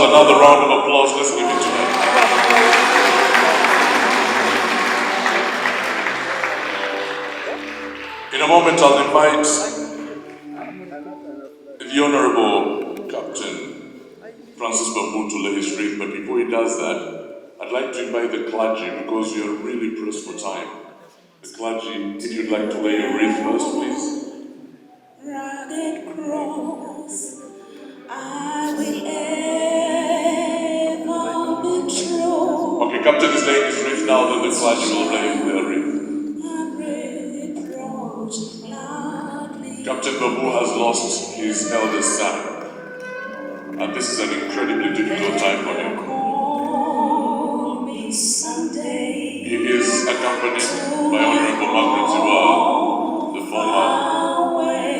another round of applause. Let's give it to him. In a moment, I'll invite the Honorable Captain Francis Babu to lay his wreath, but before he does that, I'd like to invite the clergy because we are really pressed for time. The clergy, if you'd like to lay your wreath first, please. Rugged cross, I will ever be true. Okay, Captain is laying his wreath now, then the clergy will lay their wreath. Captain Babu has lost his eldest son, and this is an incredibly difficult time for him. He is accompanied by Honorable Margaret Ziwa, the former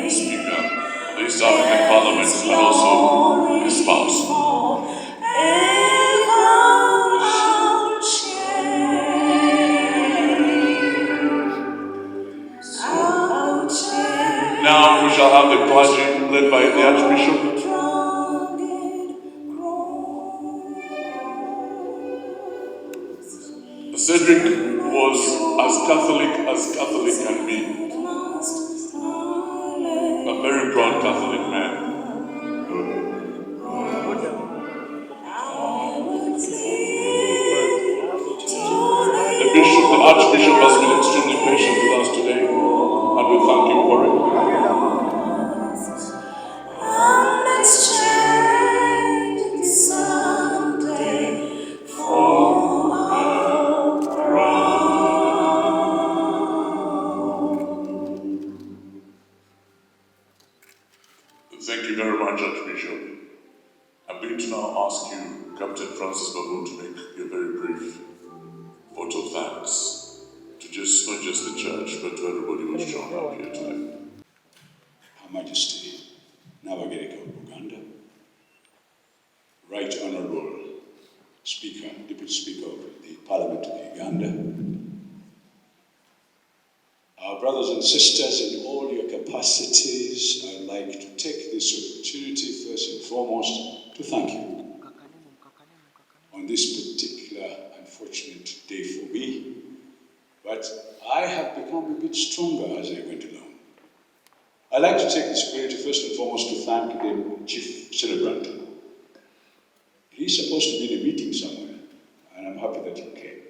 Speaker of the East African Parliament, and also his spouse. Now we shall have the clergy led by the Archbishop. Cedric was as Catholic can be. A very proud Catholic man. The Archbishop has been extremely patient with us today, and we thank you for it. Thank you very much, Archbishop. I'm going to now ask you, Captain Francis Babu, to make a very brief vote of thanks to not just the church, but to everybody who's shown up here today. Her Majesty, Navigator of Uganda, Right Honourable Speaker, Deputy Speaker of the Parliament of Uganda, our brothers and sisters in all your capacities, I'd like to take this opportunity first and foremost to thank you on this particular unfortunate day for me, but I have become a bit stronger as I went along. I'd like to take this opportunity first and foremost to thank the Chief Celebrant. He's supposed to be in a meeting somewhere, and I'm happy that he came.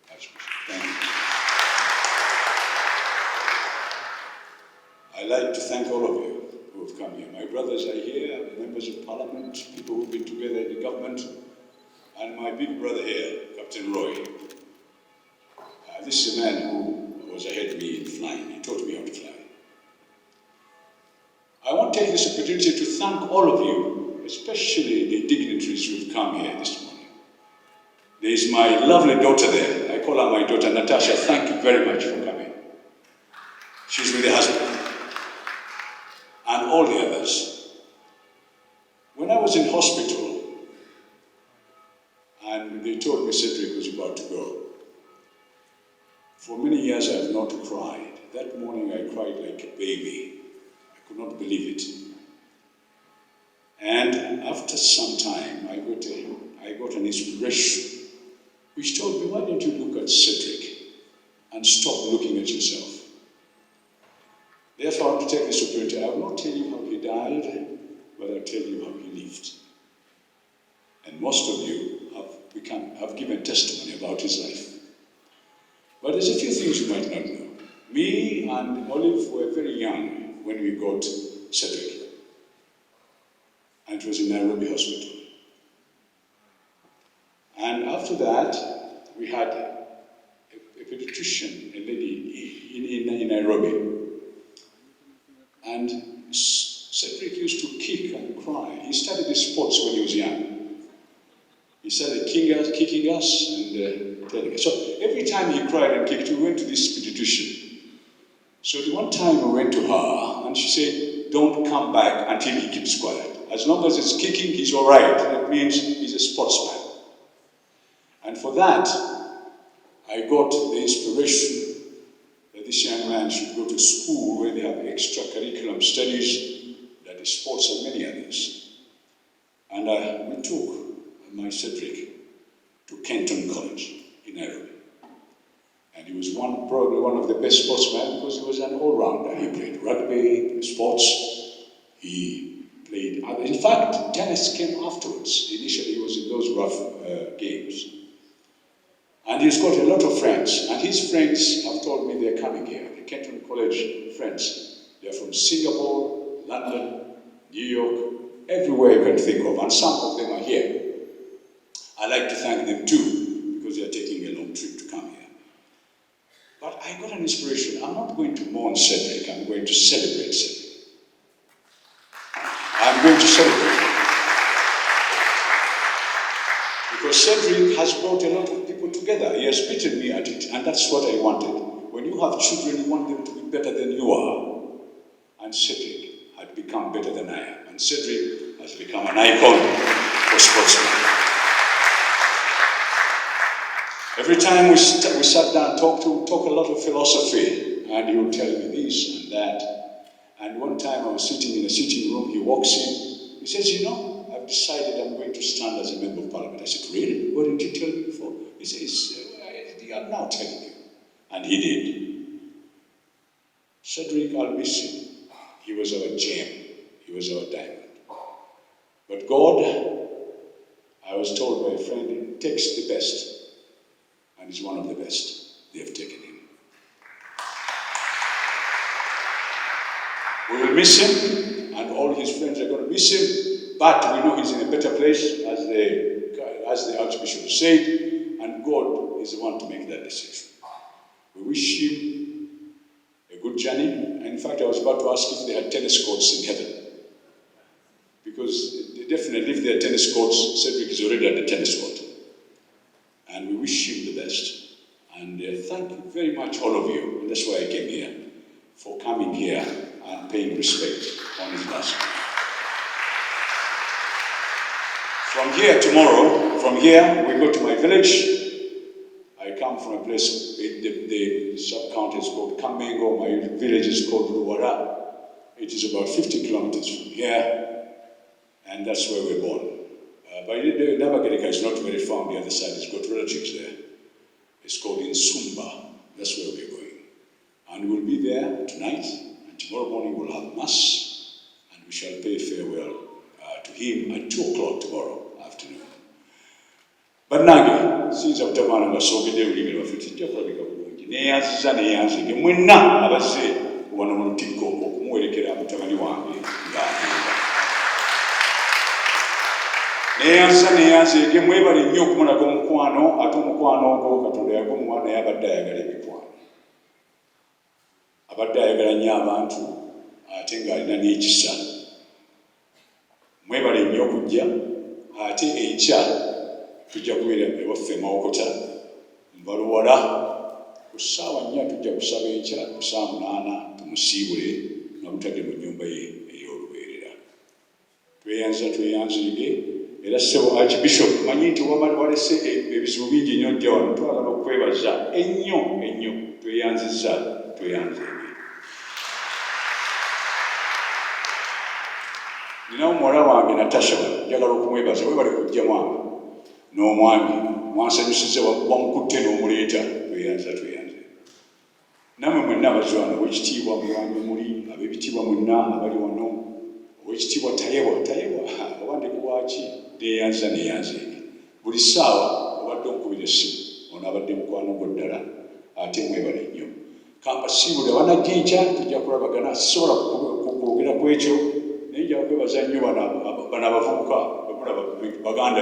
Thank you. I'd like to thank all of you who have come here. My brothers are here, members of Parliament, people who've been together in the government, and my big brother here, Captain Roy. This is a man who was ahead of me in flying. He taught me how to fly. I want to take this opportunity to thank all of you, especially the dignitaries who have come here this morning. There is my lovely daughter there. I call her my daughter Natasha. Thank you very much for coming. She's with her husband. And all the others. When I was in hospital, and they told me Cedric was about to go, for many years I have not cried. That morning I cried like a baby. I could not believe it. And after some time, I got an inspiration which told me, why don't you look at Cedric and stop looking at yourself? Therefore, I want to take this opportunity. I will not tell you how he died, but I'll tell you how he lived. And most of you have given testimony about his life. But there's a few things you might not know. Me and Olive were very young when we got Cedric. And it was in Nairobi Hospital. And after that, we had a pediatrician, a lady in Nairobi. And Cedric used to kick and cry. He started the sports when he was young. He started kicking us and telling us. So every time he cried and kicked, we went to this pediatrician. So the one time we went to her, and she said, don't come back until he keeps quiet. As long as it's kicking, he's all right. That means he's a sportsman. And for that, I got the inspiration that this young man should go to school where they have extracurriculum studies, that is sports and many others. And we took my Cedric to Kenton College in Nairobi. And he was probably one of the best sportsmen because he was an all-rounder. He played rugby, sports, he played other. In fact, tennis came afterwards. Initially, he was in those rough games. And he's got a lot of friends. And his friends have told me they're coming here. The Kenton College friends. They're from Singapore, London, New York, everywhere you can think of. And some of them are here. I'd like to thank them too, because they're taking a long trip to come here. But I got an inspiration. I'm not going to mourn Cedric, I'm going to celebrate Cedric. I'm going to celebrate. Because Cedric has brought a lot of people together. He has beaten me at it, and that's what I wanted. When you have children, you want them to be better than you are. And Cedric had become better than I am. And Cedric has become an icon for sportsmen. Every time we sat down, talk a lot of philosophy, and he would tell me this and that. And one time I was sitting in a sitting room, he walks in, he says, you know, I've decided I'm going to stand as a member of parliament. I said, really? Why didn't you tell me before? He says, I'm now telling you. And he did. Cedric, I'll miss him. He was our gem. He was our diamond. But God, I was told by a friend, takes the best. And he's one of the best. They have taken him. We will miss him, and all his friends are going to miss him, but we know he's in a better place, as the Archbishop said, and God is the one to make that decision. We wish him a good journey, and in fact I was about to ask if they had tennis courts in heaven, because definitely if there are tennis courts, Cedric is already at the tennis court. And we wish him the best. And thank you very much, all of you, and that's why I came here, for coming here and paying respect on his last day. From here tomorrow, from here we go to my village. I come from a place, the sub-county is called Kamengo, my village is called Luwara. It is about 50 kilometers from here, and that's where we're born. But Nabagerika is not very far on the other side, it's got relatives there. It's called Insumba, that's where we're going. And we'll be there tonight, and tomorrow morning we'll have Mass, and we shall pay farewell to him at 2 o'clock tomorrow afternoon. But nange, sinza butamana basogedde olulimi lwaffe tujja kulabika bulungi. Neyanzike mwenna abazze wano mu Lutikko okumuwerekera mutabani wange ng'agenda. Neyanzike mwebale nnyo okumunako omukwano, ate omukwano ogwo Katonda yagomuwa naye abadde ayagala emikwano. Abadde ayagala nnyo abantu ate ng'alina n'ekisa. Mwebale nnyo okujja, ate enkya tujja kubeera ewaffe Mawokota, Mbaluwala, ku ssaawa 4 tujja kusaba enkya, ku ssaawa 8 tumusiibule n'obutadde mu nnyumba ye ey'olubeerera. Tweyanzige, era ssebo Archbishop, manyi nti walese ebizibu bingi nnyo ddya wano, twagala okwebaza ennyo, tweyanzizza. Ninawo muwala wange Natasha, njagala okumwebaza, webale kujja mwange. N'omwami mwansanyusizza wamukutte n'omuleeta, tweyanze. Nammwe mwenna abazwana, owekitiibwa muwange muli, ab'ebitiibwa mwenna abali wano, owekitiibwa tayebwa, oba ndikuwaaki, neyanze. Buli ssaawa obadde onkubira essimu, ono abadde mukwano gwo ddala, ate mwebale nnyo. Kampasiibule abanajja enkya tujja kulabagana, sisobola kwogera ku ekyo, naye nja kwebaza nnyo bano abavubuka, baganda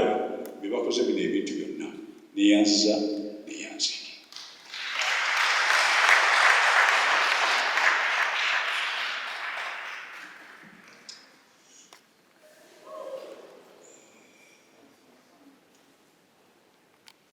be bakoze bino ebintu byonna. Neyanziza